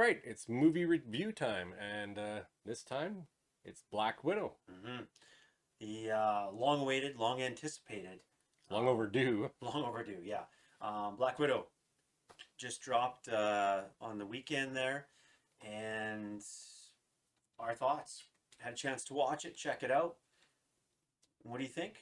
right, it's movie review time, and this time it's Black Widow. Hmm. The long-awaited, long-anticipated, Long um, overdue. long overdue. Yeah, Black Widow just dropped on the weekend there, and our thoughts. Had a chance to watch it, check it out. What do you think?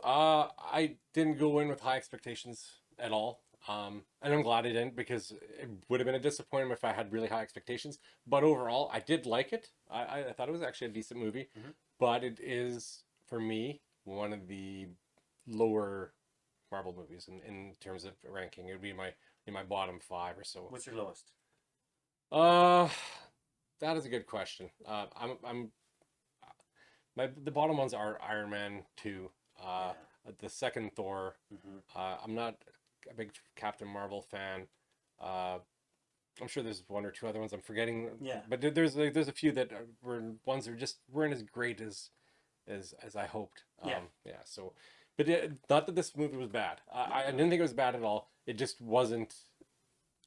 I didn't go in with high expectations at all. And I'm glad I didn't because it would have been a disappointment if I had really high expectations. But overall, I did like it. I thought it was actually a decent movie, Hmm. but it is, for me, one of the lower Marvel movies in terms of ranking. It would be in my bottom five or so. What's your lowest? Uh, that is a good question. I'm the bottom ones are Iron Man 2, Yeah. the second Thor. Hmm. I'm not a big Captain Marvel fan. Uh, I'm sure there's one or two other ones I'm forgetting, Yeah. but there's a few that were ones that just weren't as great as I hoped. Yeah. Yeah. So, but not that this movie was bad. I didn't think it was bad at all. It just wasn't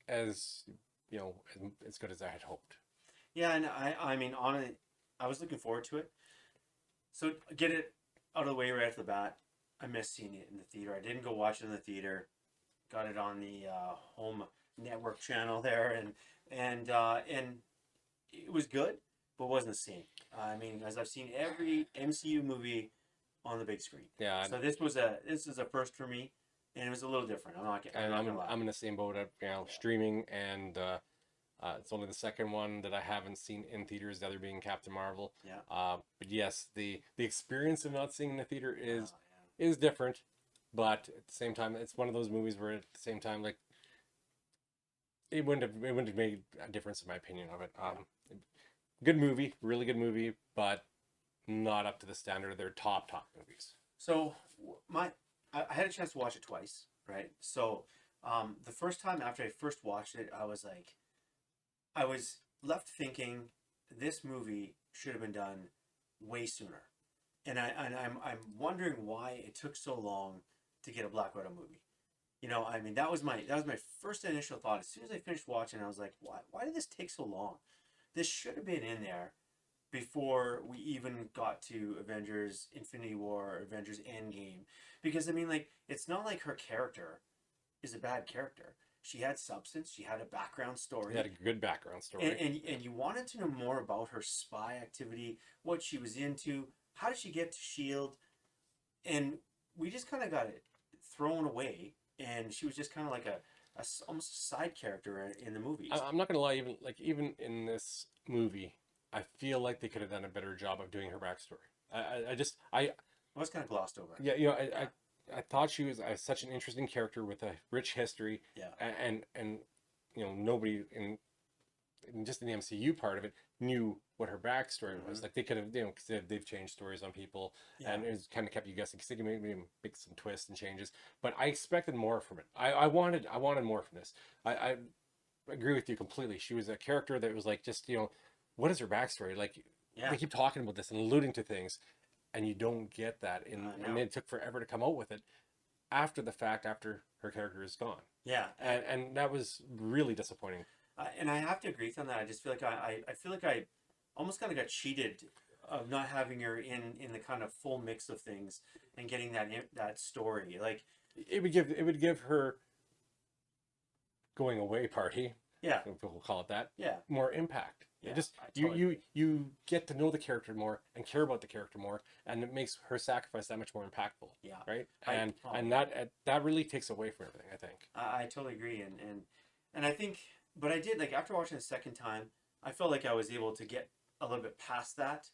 as as good as I had hoped. Yeah, and I mean, on it, I was looking forward to it. So get it out of the way right off the bat. I missed seeing it in the theater. I didn't go watch it in the theater. Got it on the home network channel there, and it was good, but wasn't the same. I mean, as I've seen every MCU movie on the big screen, Yeah, so this is a first for me, and it was a little different. I'm and not gonna lie. I'm in the same boat of Yeah, streaming, and it's only the second one that I haven't seen in theaters, the other being Captain Marvel. yeah, But yes, the experience of not seeing in the theater oh, is different, but at the same time, it's one of those movies where at the same time, like it wouldn't have made a difference in my opinion of it. yeah, Good movie, really good movie, but not up to the standard of their top movies. So my I had a chance to watch it twice, right? So the first time after I first watched it, I was left thinking this movie should have been done way sooner, and I'm wondering why it took so long to get a Black Widow movie. I mean, that was my first initial thought. As soon as I finished watching, I was like, why did this take so long? This should have been in there before we even got to Avengers Infinity War or Avengers Endgame. Because I mean, like, it's not like her character is a bad character. She had substance, she had a background It had story, a good background and, story. and, and you wanted to know more about her spy activity, what she was into, how did she get to S.H.I.E.L.D., and we just kind of got it thrown away, and she was just kind of like almost a side character in the movies. I'm not gonna lie, even in this movie, I feel like they could have done a better job of doing her backstory. I just I I was kind of glossed over. Yeah, Yeah, I thought she was such an interesting character with a rich history, yeah, and nobody in just in the MCU part of it knew what her backstory was. hmm, Like they could have, because they've changed stories on people, yeah. and it was kind of kept you guessing because they could maybe make some twists and changes. But I expected more from it. I wanted more from this. I agree with you completely. She was a character that was like just what is her backstory? Like Yeah, they keep talking about this and alluding to things, and you don't get that in, I and know. it took forever to come out with it after the fact, after her character is gone, Yeah, and that was really disappointing. and I have to agree with you on that. I just feel like I feel like I almost kind of got cheated of not having her in the kind of full mix of things and getting that story. Like, It would give her going away party, yeah, if we'll call it that, yeah, more impact. It yeah. just I you totally you agree. you get to know the character more and care about the character more, and it makes her sacrifice that much more impactful, Yeah, right? I And oh and yeah, that really takes away from everything, I think. I totally agree. And I think, but I did, like, after watching the second time, I felt like I was able to get a little bit past that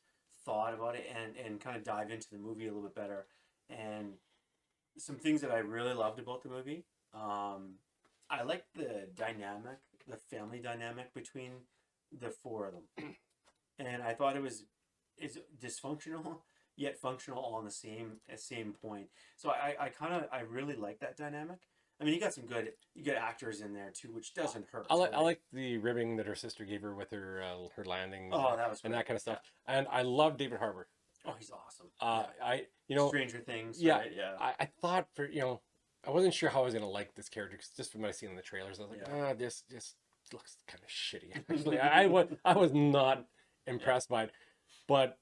thought about it and kind of dive into the movie a little bit better. And some things that I really loved about the movie. I liked the family dynamic between the four of them, and I thought it's dysfunctional yet functional all in the same point. So I really like that dynamic. I mean, you got actors in there too, which doesn't I hurt, like I right? like the ribbing that her sister gave her with her landings Oh, that was and that great. kind of Yeah. stuff, and I love David Harbour. Oh, he's awesome. Yeah. I Stranger Things, yeah, right? Yeah. I thought I wasn't sure how I was gonna like this character 'cause just from what I seen in the trailers. I was like, Yeah. this just looks kind of shitty. Actually, I was not impressed by it, but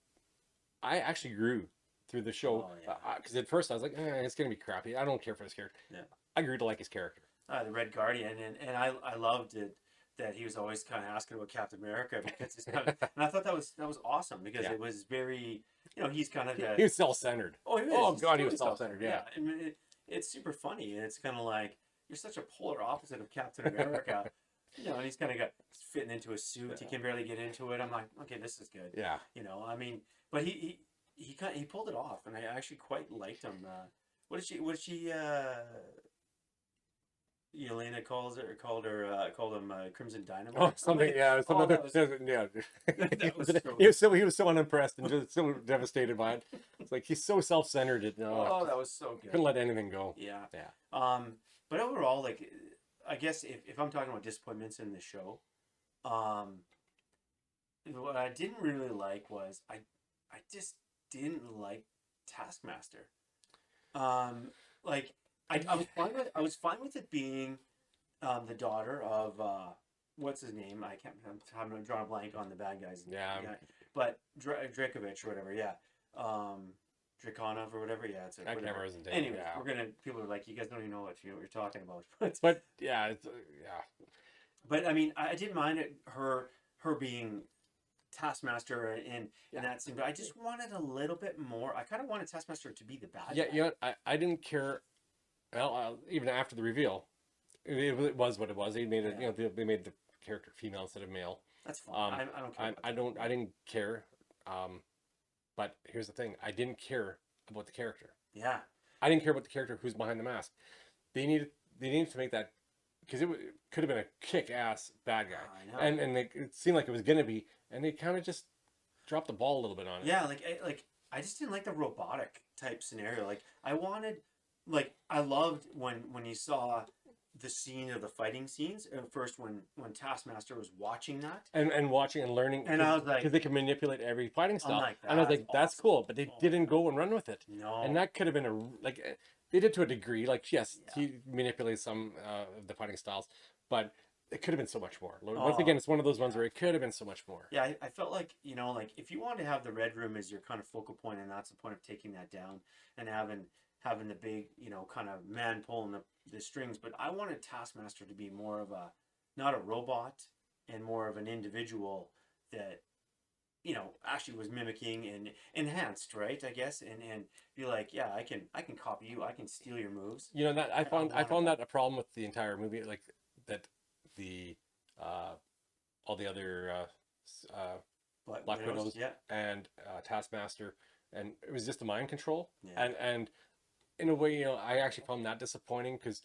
I actually grew through the show Oh, yeah. because at first I was like, it's gonna be crappy. I don't care for this character. Yeah. I grew to like his character. The Red Guardian, and I loved it that he was always kind of asking about Captain America because he's kind of, and I thought that was awesome because Yeah. it was very, he's kind of He was self-centered. oh, he is. Oh He's God, he totally was self-centered. Yeah. I mean, it's super funny, and it's kind of like you're such a polar opposite of Captain America, and he's kind of got fitting into a suit. He can barely get into it. I'm like, okay, this is good. Yeah. I mean, but he pulled it off, and I actually quite liked him. What did she Yelena called him Crimson Dynamite. Oh, something. Like, Yeah. Some other. Yeah. that was He was so unimpressed and just so devastated by it. It's like he's so self-centered. oh, that was so good. Couldn't let anything go. Yeah. Yeah. But overall, like, I guess if I'm talking about disappointments in the show, what I didn't really like was I just didn't like Taskmaster. Like I was fine with it being the daughter of what's his name? I'm drawing a blank on the bad guys. Yeah. But Drakovich or whatever. Yeah. Draconov or whatever. Yeah. It's I can't remember his name. Anyway, Yeah. people are like, you guys don't even know what you're talking about. But yeah, yeah. But I mean, I didn't mind her being Taskmaster in that scene, but I just wanted a little bit more. I kind of wanted Taskmaster to be the bad Yeah, guy. you know what? I didn't care. Well, even after the reveal, it was what it was. They made it. Yeah. They made the character female instead of male. That's fine. I don't care. I didn't care. But here's the thing: I didn't care about the character. Yeah. I didn't care about the character who's behind the mask. They needed to make that because it could have been a kick-ass bad guy, I know. and it seemed like it was gonna be, and they kind of just dropped the ball a little bit on it. Yeah, I just didn't like the robotic type scenario. Like I loved when you saw the scene of the fighting scenes at first when Taskmaster was watching that and watching and learning, and I was like, because they can manipulate every fighting style, like, and I was like, that's awesome. cool, but they Oh, didn't go and run with it, no, and that could have been they did to a degree, like yes, Yeah. he manipulates some of the fighting styles, but it could have been so much more. Once again, it's one of those ones where it could have been so much more. yeah, I felt like like if you want to have the Red Room as your kind of focal point, and that's the point of taking that down and having the big kind of man pulling the strings, but I wanted Taskmaster to be more of not a robot and more of an individual that actually was mimicking and enhanced, right? I guess, and be like, yeah, I can copy you, I can steal your moves. That I wanted found that a problem with the entire movie, like that the all the other Black Widows yeah, and Taskmaster, and it was just the mind control, yeah, and in a way, I actually found that disappointing because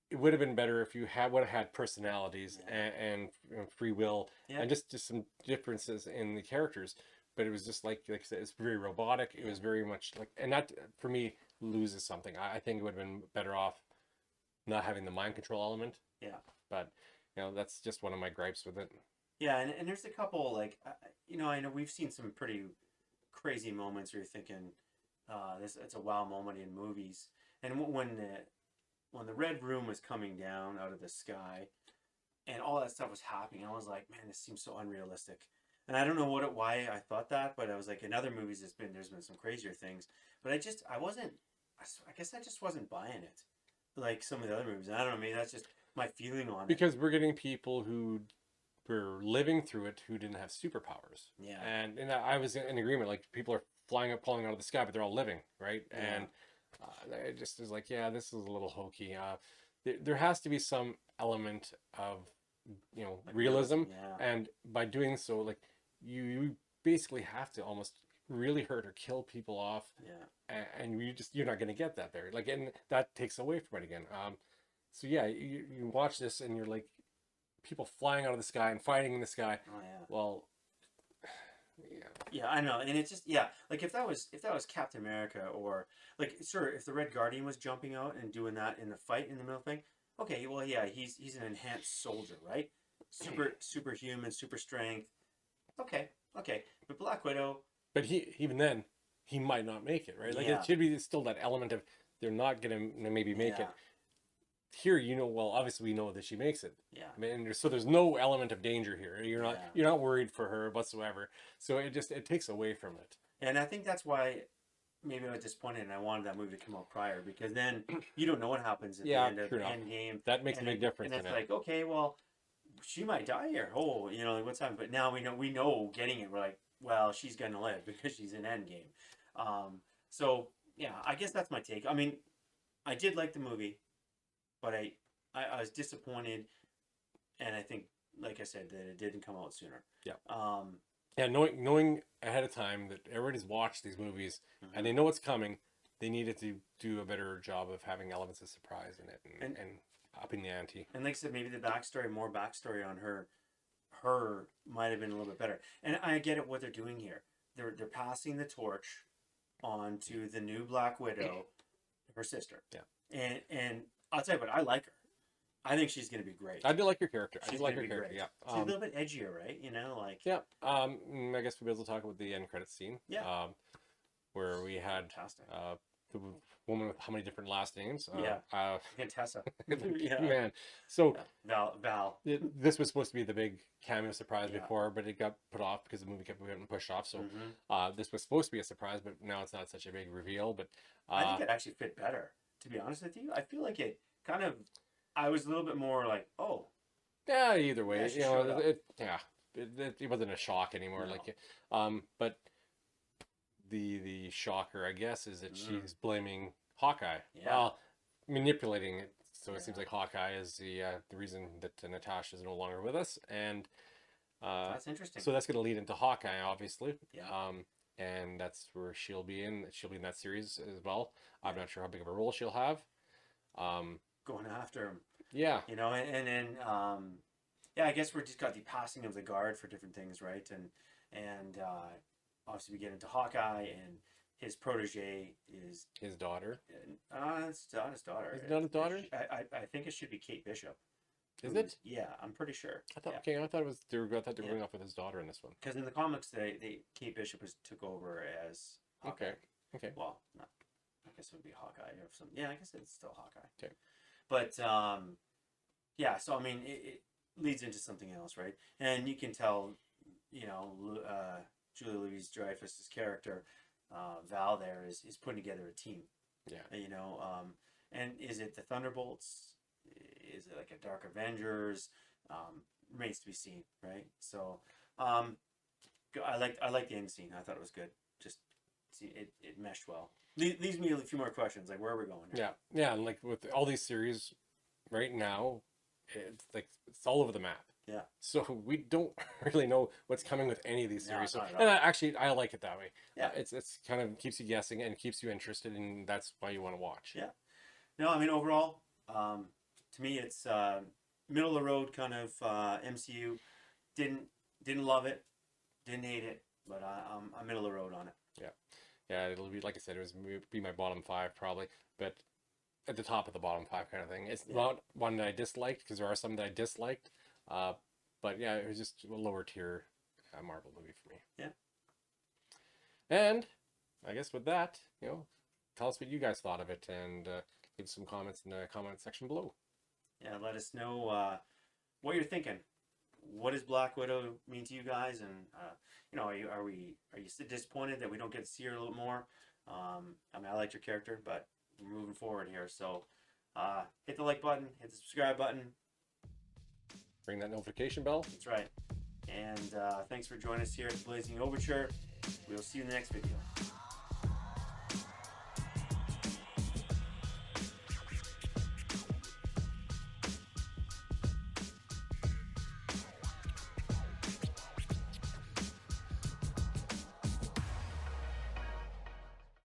it would have been better if you would have had personalities and free will and just some differences in the characters. But it was just like I said, it's very robotic. It was very much like, and that for me loses something. I think it would have been better off not having the mind control element. yeah. But that's just one of my gripes with it. Yeah, and there's a couple like I know we've seen some pretty crazy moments where you're thinking, it's a wow moment in movies. And when the Red Room was coming down out of the sky, and all that stuff was happening, I was like, man, this seems so unrealistic. And I don't know why I thought that, but I was like, in other movies, there's been some crazier things, but I guess I just wasn't buying it, like some of the other movies. And I don't know, maybe that's just my feeling on it. Because we're getting people who were living through it who didn't have superpowers. Yeah. And I was in agreement. Like people are falling out of the sky, but they're all living, right? Yeah. And it just is like, yeah, this is a little hokey. There has to be some element of Like realism, yeah. and by doing so, like you basically have to almost really hurt or kill people off, Yeah. and you're not going to get that there. Like, and that takes away from it again. So yeah, you watch this and you're like, people flying out of the sky and fighting in the sky. Oh yeah. Well, yeah. Yeah, I know, and it's just like if that was Captain America, or like sure, if the Red Guardian was jumping out and doing that in the fight in the middle thing, okay, well yeah, he's an enhanced soldier, right? Superhuman, super strength. Okay, but Black Widow. But even then, he might not make it, right? Like Yeah. it should be still that element of they're not gonna maybe make it. here, well, obviously we know that she makes it. Yeah. I mean, so there's no element of danger here. Yeah. You're not worried for her whatsoever. So it takes away from it. And I think that's why maybe I was disappointed and I wanted that movie to come out prior, because then you don't know what happens at the end of Endgame. That makes a big difference. And it's like, okay, well, she might die here. Oh, like what's happening? But now we know getting it. We're like, well, she's gonna live because she's in Endgame. So yeah, I guess that's my take. I mean, I did like the movie, but I was disappointed, and I think, like I said, that it didn't come out sooner. Yeah. Yeah, knowing ahead of time that everybody's watched these movies and they know what's coming, they needed to do a better job of having elements of surprise in it and upping the ante. And like I said, maybe more backstory on her might have been a little bit better. And I get it what they're doing here. They're passing the torch on to the new Black Widow, her sister. Yeah. And I'll tell you what, I like her. I think she's going to be great. I do like her character. She's I do like her gonna be character. great. Yeah. She's a little bit edgier, right? Like. Yeah. I guess we'll be able to talk about the end credits scene. Yeah. Where we had Fantastic. The woman with how many different last names? Natasha. Yeah. Man. So Val. This was supposed to be the big cameo surprise before, but it got put off because the movie kept getting pushed off. So this was supposed to be a surprise, but now it's not such a big reveal. But I think it actually fit better. To be honest with you, I feel like it kind of. I was a little bit more like, oh. Yeah. Either way, Yeah, it wasn't a shock anymore. No. But the shocker, I guess, is that she's blaming Hawkeye. Yeah. Well, manipulating it. So it seems like Hawkeye is the reason that Natasha is no longer with us, and that's interesting. So that's going to lead into Hawkeye, obviously. Yeah. And that's where she'll be in. She'll be in that series as well. I'm not sure how big of a role she'll have. Going after him. Yeah. And then I guess we're just got the passing of the guard for different things, right? And obviously we get into Hawkeye, and his protege is his daughter. It's not his daughter. Is it not his daughter? I think it should be Kate Bishop. Is it? Yeah, I'm pretty sure. I thought I thought it was they were going off with his daughter in this one. Because in the comics, Kate Bishop took over as Hawkeye. Okay. Well, not. I guess it would be Hawkeye or something. Yeah, I guess it's still Hawkeye. Okay. But so I mean, it leads into something else, right? And you can tell, Julia Louis-Dreyfus's character, Val, there is putting together a team. Yeah. And is it the Thunderbolts? Is it like a Dark Avengers? Remains to be seen, right? So, I like the end scene. I thought it was good. Just it meshed well. Leaves me a few more questions. Like, where are we going here? Yeah, and like with all these series, right now, it's all over the map. Yeah. So we don't really know what's coming with any of these series. No, and I like it that way. Yeah. It's kind of keeps you guessing and keeps you interested, and that's why you want to watch. Yeah. No, I mean overall, to me it's middle of the road kind of MCU. Didn't love it, didn't hate it, but I'm middle of the road on it. Yeah, it'll be, like I said, it would be my bottom 5 probably, but at the top of the bottom 5 kind of thing. It's not one that I disliked, because there are some that I disliked, but yeah, it was just a lower tier Marvel movie for me. Yeah. And I guess with that, tell us what you guys thought of it, and leave some comments in the comment section below. Yeah, let us know what you're thinking. What does Black Widow mean to you guys? And are you disappointed that we don't get to see her a little more? I mean, I liked your character, but we're moving forward here. So hit the like button, hit the subscribe button. Ring that notification bell. That's right. And thanks for joining us here at the Blazing Overture. We'll see you in the next video.